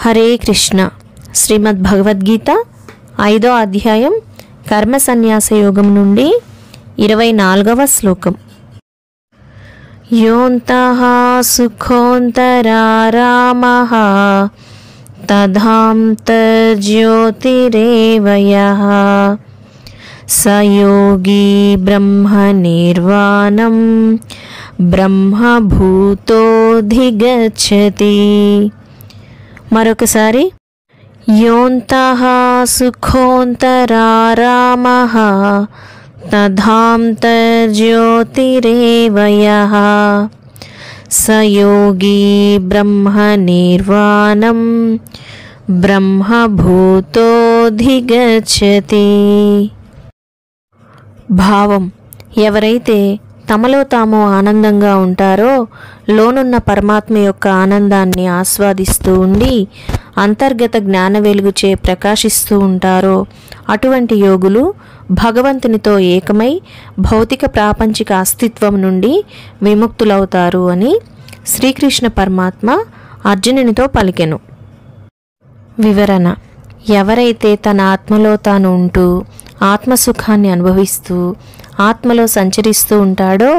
హరే కృష్ణ. శ్రీమద్ భగవద్గీత 5వ అధ్యాయం కర్మ సన్యాస యోగం నుండి 24వ శ్లోకం. యోంతః సుఖోంతరారామః తథాంతర్జ్యోతిరేవ యః స యోగి బ్రహ్మనిర్వాణం బ్రహ్మభూతోధిగచ్చతి. మరొకసారి. యోంతః సుఖోంతరారామః తథాంతర్జ్యోతిరేవ యః స యోగి బ్రహ్మనిర్వాణం బ్రహ్మభూతోధిగచ్చతి. భావం: ఎవరైతే తమలో తాము ఆనందంగా ఉంటారో, లోనున్న పరమాత్మ యొక్క ఆనందాన్ని ఆస్వాదిస్తూ ఉండి అంతర్గత జ్ఞాన వెలుగుచే ప్రకాశిస్తూ ఉంటారో, అటువంటి యోగులు భగవంతునితో ఏకమై భౌతిక ప్రాపంచిక అస్తిత్వం నుండి విముక్తులవుతారు అని శ్రీకృష్ణ పరమాత్మ అర్జునునితో పలికెను. వివరణ: ఎవరైతే తన ఆత్మలో తాను ఉంటూ ఆత్మసుఖాన్ని అనుభవిస్తూ ఆత్మలో సంచరిస్తూ ఉంటాడో,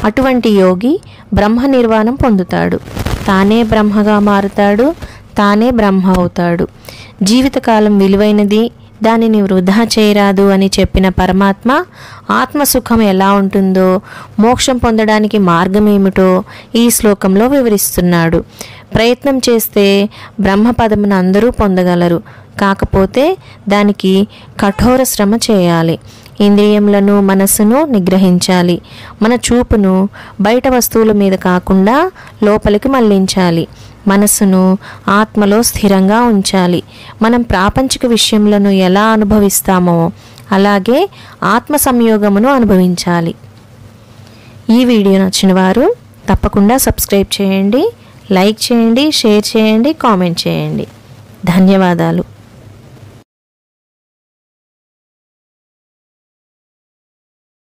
అటువంటి యోగి బ్రహ్మ నిర్వాణం పొందుతాడు. తానే బ్రహ్మగా మారుతాడు, తానే బ్రహ్మ అవుతాడు. జీవితకాలం విలువైనది, దానిని వృధా చేయరాదు అని చెప్పిన పరమాత్మ ఆత్మసుఖం ఎలా ఉంటుందో, మోక్షం పొందడానికి మార్గం ఏమిటో ఈ శ్లోకంలో వివరిస్తున్నాడు. ప్రయత్నం చేస్తే బ్రహ్మపదమును అందరూ పొందగలరు. కాకపోతే దానికి కఠోర శ్రమ చేయాలి. ఇంద్రియములను, మనస్సును నిగ్రహించాలి. మన చూపును బయట వస్తువుల మీద కాకుండా లోపలికి మళ్లించాలి. మనస్సును ఆత్మలో స్థిరంగా ఉంచాలి. మనం ప్రాపంచిక విషయములను ఎలా అనుభవిస్తామో అలాగే ఆత్మ సంయోగమును అనుభవించాలి. ఈ వీడియో నచ్చిన వారు తప్పకుండా సబ్స్క్రైబ్ చేయండి, లైక్ చేయండి, షేర్ చేయండి, కామెంట్ చేయండి. ధన్యవాదాలు.